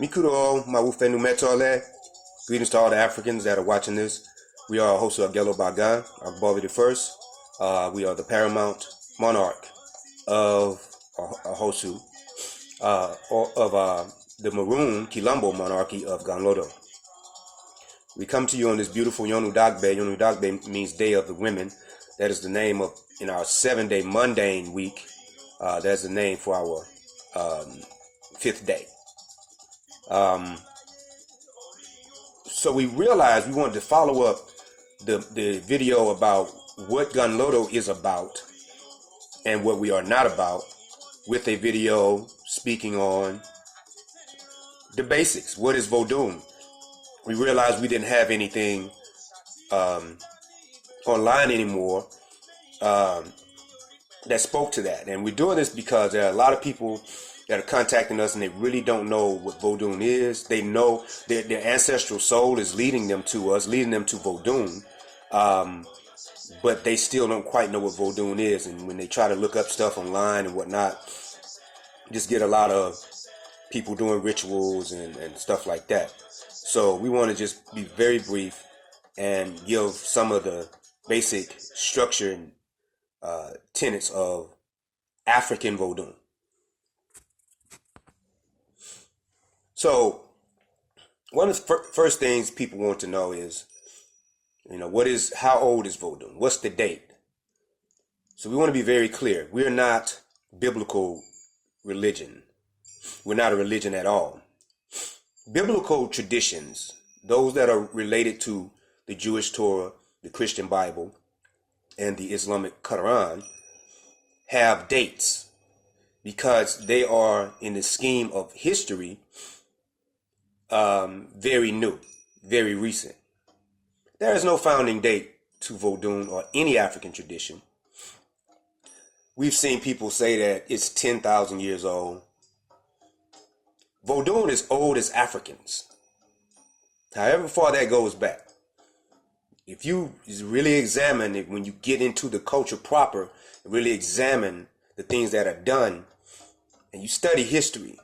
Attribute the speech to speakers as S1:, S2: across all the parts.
S1: Mikuro Mawufe Numetole. Greetings to all the Africans that are watching this. We are hosts of Gelo Bagan, Agbovi the First. We are the paramount monarch of Hosu, of the Maroon Kilombo monarchy of Ganlodo. We come to you on this beautiful Yonu Dagbe. Yonu Dagbe means Day of the Women. That is the name of, in our 7-day mundane week, that's the name for our 5th day. So we realized we wanted to follow up the video about what Ganlodo is about and what we are not about with a video speaking on the basics. What is Vodún? We realized we didn't have anything online anymore that spoke to that. And we're doing this because there are a lot of people that are contacting us and they really don't know what Vodún is. They know their ancestral soul is leading them to us, leading them to Vodún, but they still don't quite know what Vodún is. And when they try to look up stuff online and whatnot, just get a lot of people doing rituals and stuff like that. So we want to just be very brief and give some of the basic structure and tenets of African Vodùn. So one of the first things people want to know is, how old is Vodún? What's the date? So we want to be very clear. We're not biblical religion. We're not a religion at all. Biblical traditions, those that are related to the Jewish Torah, the Christian Bible, and the Islamic Quran, have dates because they are, in the scheme of history, very new, very recent. There is no founding date to Vodún or any African tradition. We've seen people say that it's 10,000 years old. Vodún is old as Africans. However far that goes back. If you really examine it, when you get into the culture proper, really examine the things that are done, and you study history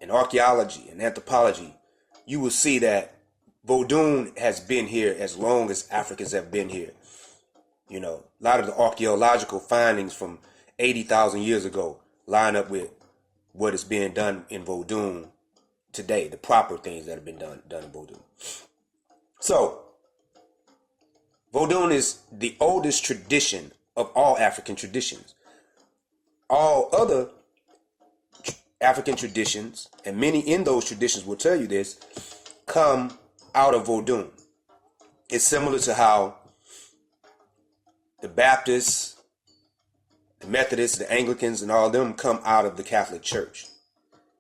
S1: and archaeology and anthropology, you will see that Vodún has been here as long as Africans have been here. A lot of the archaeological findings from 80,000 years ago line up with what is being done in Vodún today, the proper things that have been done in Vodún. So, Vodún is the oldest tradition of all African traditions. All other African traditions, and many in those traditions will tell you this, come out of Vodún. It's similar to how the Baptists, the Methodists, the Anglicans, and all of them come out of the Catholic Church.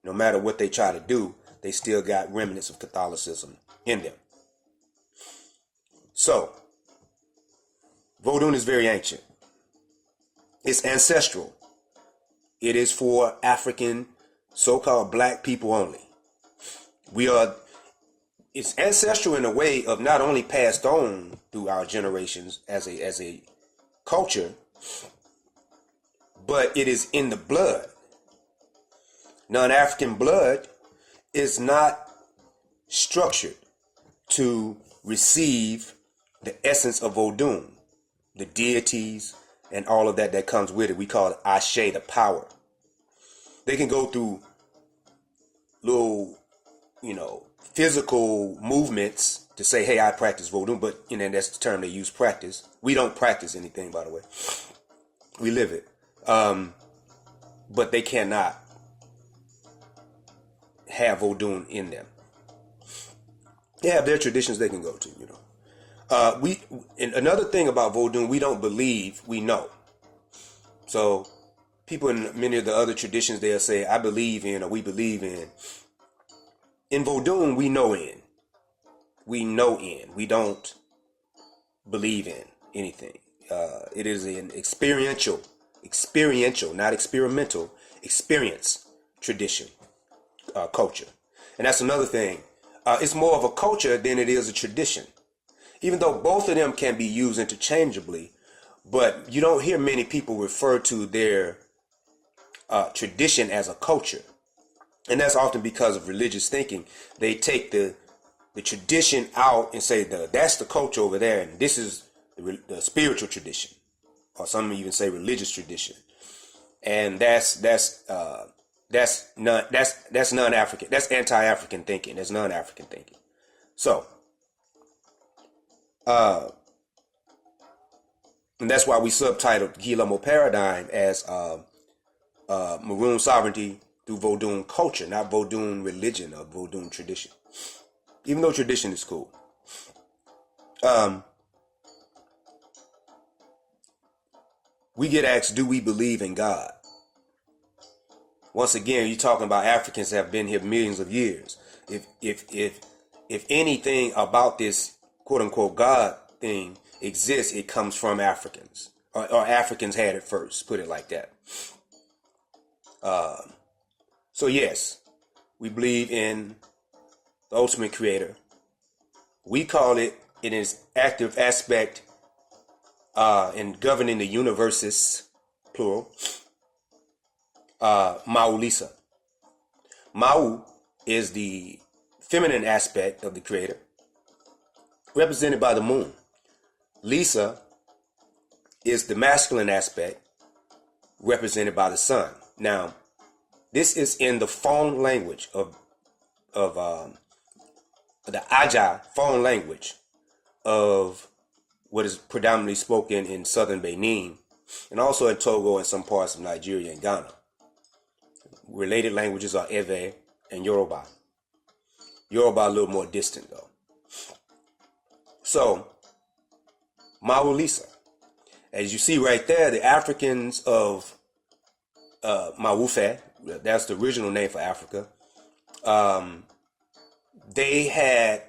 S1: No matter what they try to do, they still got remnants of Catholicism in them. So, Vodún is very ancient. It's ancestral. It is for African, so-called black people only. It's ancestral in a way of not only passed on through our generations as a culture, but it is in the blood. Non-African blood is not structured to receive the essence of Vodún, the deities, and all of that comes with it. We call it Ashe, the power. They can go through little, physical movements to say, hey, I practice Vodún, but that's the term they use, practice. We don't practice anything, by the way. We live it. But they cannot have Vodún in them. They have their traditions they can go to, and another thing about Vodún, we don't believe, we know. So people in many of the other traditions, they'll say, I believe in, or we believe in. In Vodún, we know in. We know in. We don't believe in anything. It is an experiential, not experimental, experience tradition, culture. And that's another thing. It's more of a culture than it is a tradition. Even though both of them can be used interchangeably, but you don't hear many people refer to their tradition as a culture. And that's often because of religious thinking. They take the tradition out and say that's the culture over there, and this is the spiritual tradition, or some even say religious tradition, and that's non-African. That's anti-African thinking. That's non-African thinking. So, and that's why we subtitled Quilombo Paradigm as Maroon Sovereignty through Vodún culture, not Vodún religion or Vodún tradition. Even though tradition is cool. We get asked, do we believe in God? Once again, you're talking about Africans that have been here millions of years. If anything about this quote unquote God thing exists, it comes from Africans. Or Africans had it first, put it like that. So yes, we believe in the ultimate creator. We call it in its active aspect in governing the universes, plural, Mau Lisa. Mau is the feminine aspect of the creator, represented by the moon. Lisa is the masculine aspect, represented by the sun. Now, this is in the phone language of the Aja phone language of what is predominantly spoken in southern Benin and also in Togo and some parts of Nigeria and Ghana. Related languages are Ewe and Yoruba. Yoruba a little more distant though. So, Mawulisa. As you see right there, the Africans of Mawufe, that's the original name for Africa, they had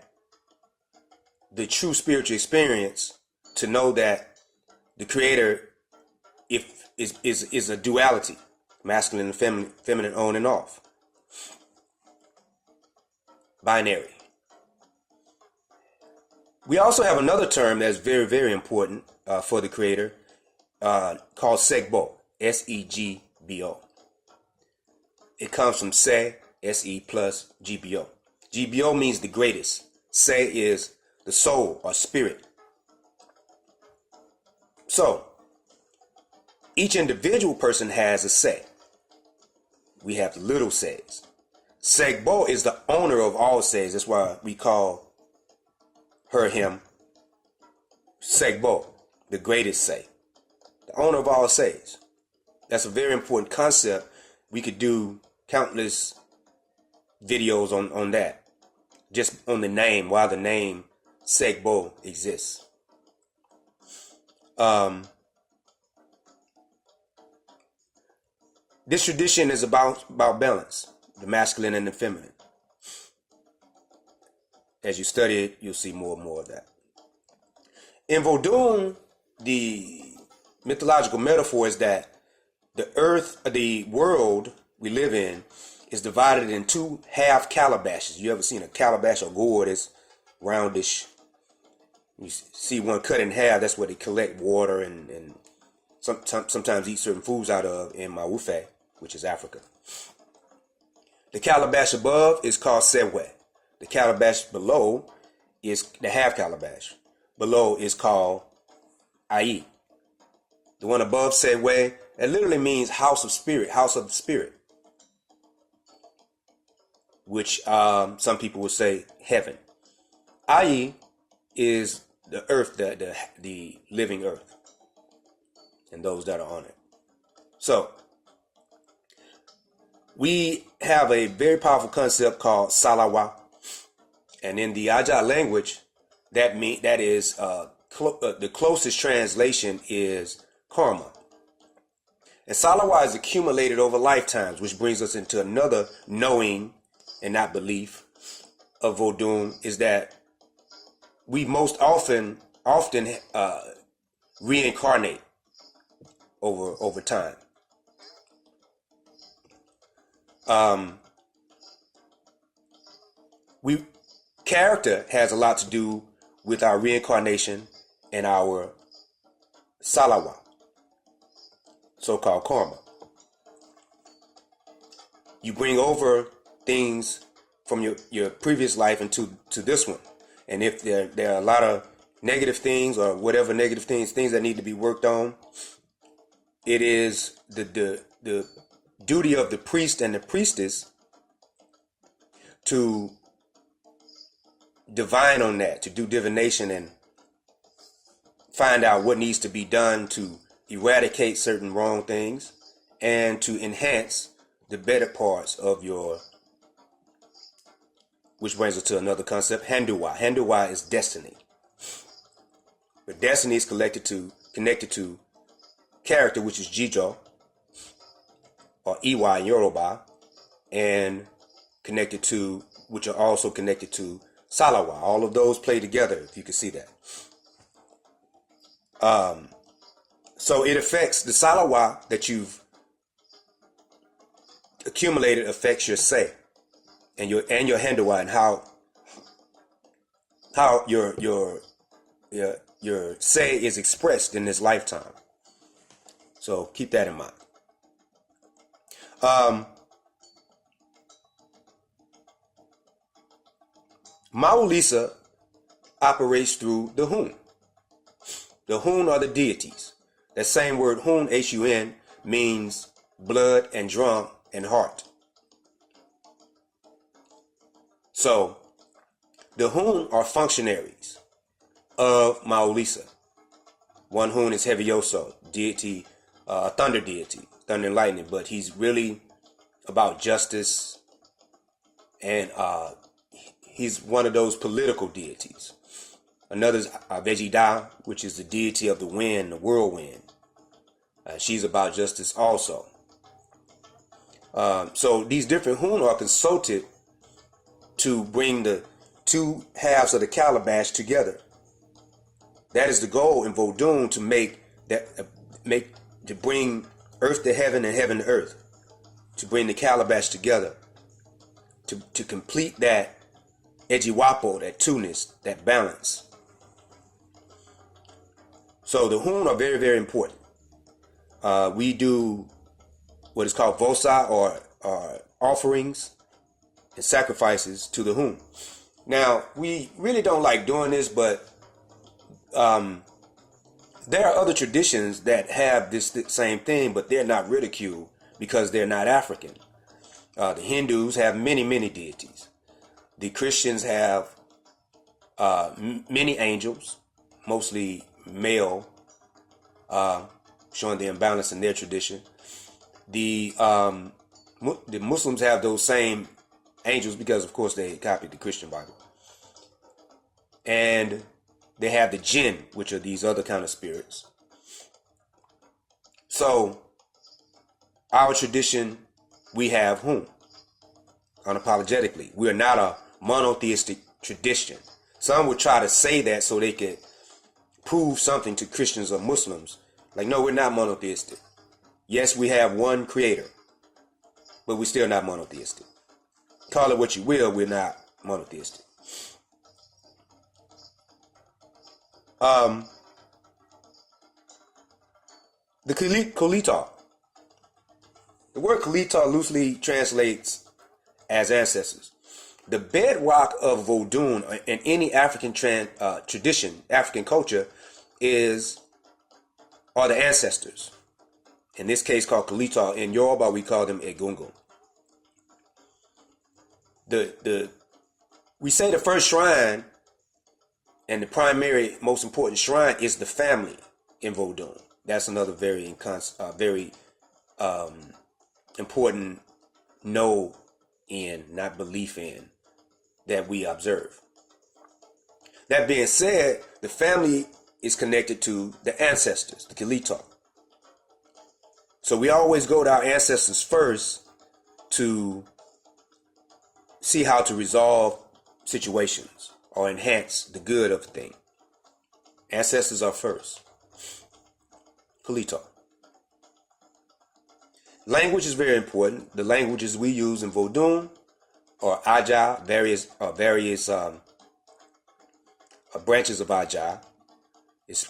S1: the true spiritual experience to know that the creator is a duality, masculine and feminine, on and off, binary. We also have another term that's very, very important for the creator called Segbo, S-E-G-B-O. It comes from Se, S-E plus G-B-O. G-B-O means the greatest. Se is the soul or spirit. So, each individual person has a Se. We have the little Se's. Segbo is the owner of all Se's. That's why we call her, him, Segbo, the greatest Se. The owner of all Se's. That's a very important concept. We could do countless videos on that. Just on the name, why the name Segbo exists. This tradition is about balance, the masculine and the feminine. As you study it, you'll see more and more of that. In Vodún, the mythological metaphor is that the earth, the world we live in, is divided in two half calabashes. You ever seen a calabash or gourd? It's roundish. You see one cut in half. That's where they collect water and sometimes eat certain foods out of in Mawufe, which is Africa. The calabash above is called Sewe. The calabash below is the half calabash. Below is called Ai. The one above Sewe, that literally means house of spirit, house of the spirit, which some people would say heaven. Ai is the earth, the living earth, and those that are on it. So we have a very powerful concept called Salawa, and in the Aja language, that is the closest translation is karma. And Salawa is accumulated over lifetimes, which brings us into another knowing and not belief of Vodún, is that we most often reincarnate over time. Character has a lot to do with our reincarnation and our Salawa, so-called karma. You bring over things from your previous life into this one. And if there are a lot of negative things or whatever negative things that need to be worked on, it is the duty of the priest and the priestess to divine on that, to do divination and find out what needs to be done to eradicate certain wrong things and to enhance the better parts of your, which brings us to another concept, Handuwa. Handuwa is destiny. But destiny is connected to character, which is Jijo, or Iwa in Yoruba, and which are also connected to Salawa. All of those play together, if you can see that. So it affects the Salawa that you've accumulated, affects your say and your Handuwa, and how your say is expressed in this lifetime. So keep that in mind. Maulisa operates through the Hun. The Hun are the deities. That same word Hun, Hun, means blood and drum and heart. So the Hun are functionaries of Maulisa. One Hun is Hevioso, deity, thunder deity, thunder and lightning, but he's really about justice, and he's one of those political deities. Another is Vejida, which is the deity of the wind, the whirlwind. She's about justice also. So these different Hun are consulted to bring the two halves of the calabash together. That is the goal in Vodún, to bring earth to heaven and heaven to earth, to bring the calabash together, to complete that ejiwapo, that two-ness, that balance. So the Hun are very, very important. We do what is called vosa, or offerings and sacrifices to the Hun. Now, we really don't like doing this, but there are other traditions that have this same thing, but they're not ridiculed because they're not African. The Hindus have many, many deities. The Christians have many angels, mostly male, showing the imbalance in their tradition. The Muslims have those same angels because, of course, they copied the Christian Bible. And they have the jinn, which are these other kind of spirits. So, our tradition, we have Hun, unapologetically. We are not a monotheistic tradition. Some would try to say that so they could prove something to Christians or Muslims. Like, no, we're not monotheistic. Yes, we have one creator, but we're still not monotheistic. Call it what you will, we're not monotheistic. The Kulita. The word Kulita loosely translates as ancestors. The bedrock of Vodún in any African tradition, African culture, are the ancestors. In this case, called Kulita. In Yoruba, we call them Egungun. We say the first shrine and the primary, most important shrine is the family in Vodún. That's another very important know in, not belief in, that we observe. That being said, the family is connected to the ancestors, the Kilito. So we always go to our ancestors first to see how to resolve situations or enhance the good of a thing. Ancestors are first. Kulito. Language is very important. The languages we use in Vodún are Aja, various branches of Aja.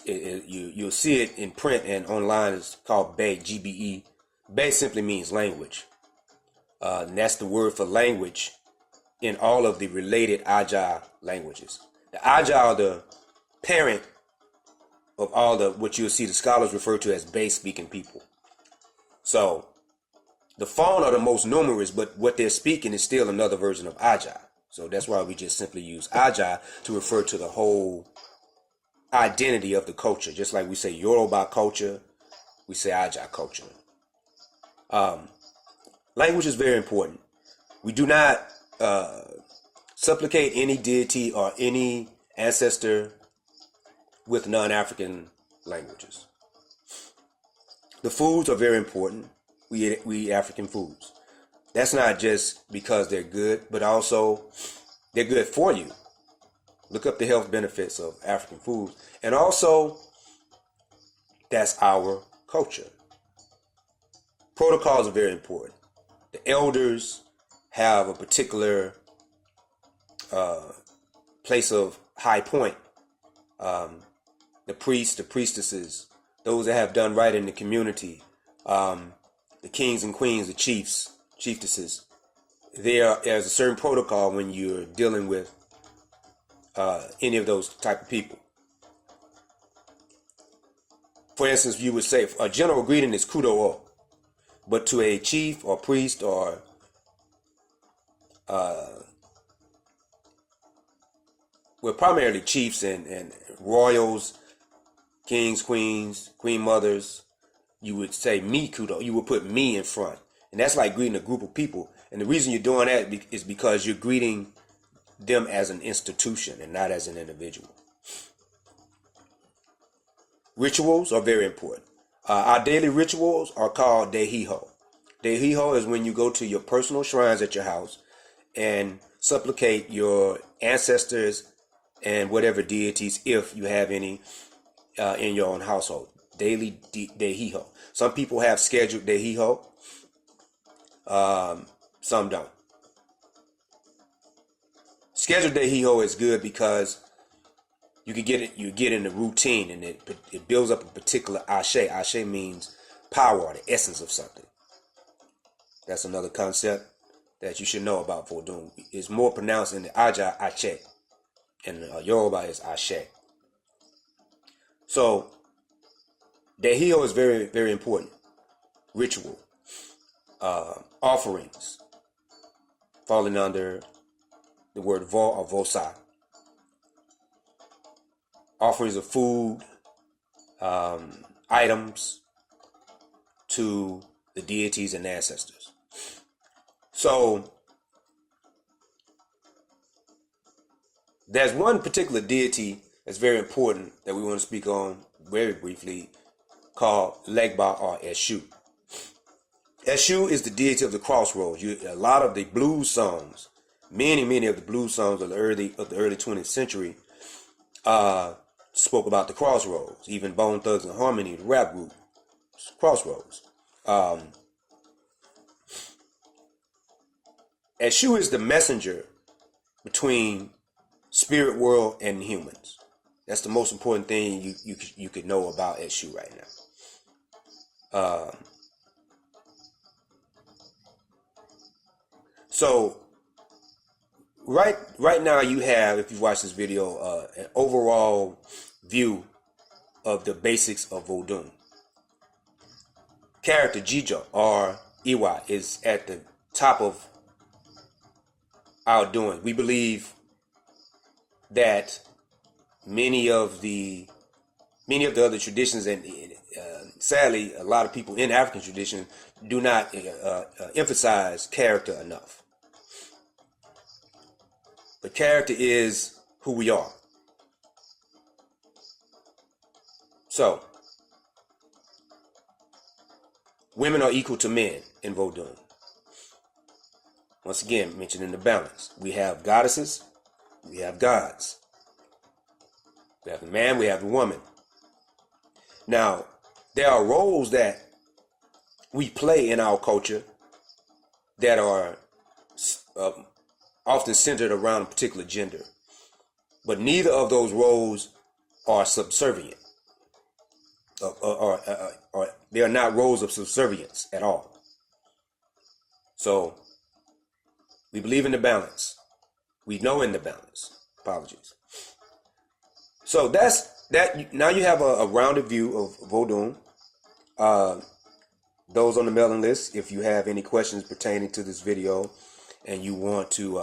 S1: You'll see it in print and online. It's called Be, Gbe. Be simply means language. And that's the word for language in all of the related Ajah languages. The Ajah are the parent of all the what you'll see the scholars refer to as base speaking people. So the Fon are the most numerous, but what they're speaking is still another version of Ajah. So that's why we just simply use Ajah to refer to the whole identity of the culture. Just like we say Yoruba culture, we say Ajah culture. Language is very important. We do not supplicate any deity or any ancestor with non-African languages. The foods are very important. We eat African foods. That's not just because they're good, but also they're good for you. Look up the health benefits of African foods. And also, that's our culture. Protocols are very important. The elders have a particular place of high point. The priests, the priestesses, those that have done right in the community, the kings and queens, the chiefs, chieftesses. There's a certain protocol when you're dealing with any of those type of people. For instance, you would say a general greeting is kudo, but to a chief or priest or primarily chiefs and royals, kings, queens, queen mothers, you would say me kudo. You would put me in front. And that's like greeting a group of people. And the reason you're doing that is because you're greeting them as an institution and not as an individual. Rituals are very important. Our daily rituals are called dehiho. Dehiho is when you go to your personal shrines at your house and supplicate your ancestors and whatever deities, if you have any, in your own household. Daily dehiho. Some people have scheduled dehiho. Some don't. Scheduled dehiho is good because you can get it. You get in the routine, and it builds up a particular ashe. Ashe means power, or the essence of something. That's another concept that you should know about Vodún. It's more pronounced in the Ajah ashe, and Yoruba is ashe. So dehiho is very, very important. Ritual, offerings, falling under the word vo or vosa. Offerings of food, items to the deities and ancestors. So there's one particular deity that's very important that we want to speak on very briefly, called Legba or Eshu. Eshu is the deity of the crossroads. A lot of the blues songs, many of the blues songs of the early 20th century, spoke about the crossroads. Even Bone Thugs and Harmony, the rap group, Crossroads. Eshu is the messenger between spirit world and humans. That's the most important thing you could know about Eshu right now. So right now you have, if you watch this video, an overall view of the basics of Vodún. Character Jijo or Iwa is at the top of our doing. We believe that many of the other traditions, and sadly a lot of people in African tradition, do not emphasize character enough. But character is who we are. So, women are equal to men in Vodún. Once again, mentioned in the balance. We have goddesses, we have gods. We have the man, we have the woman. Now, there are roles that we play in our culture that are often centered around a particular gender. But neither of those roles are subservient. Or they are not roles of subservience at all. So We believe in the balance. We know in the balance. Apologies. So that's that. Now you have a rounded view of Vodún. Those on the mailing list, if you have any questions pertaining to this video and you want to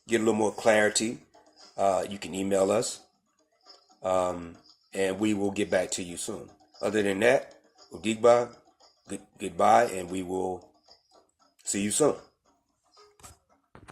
S1: get a little more clarity, you can email us, and we will get back to you soon. Other than that, goodbye, and we will see you soon.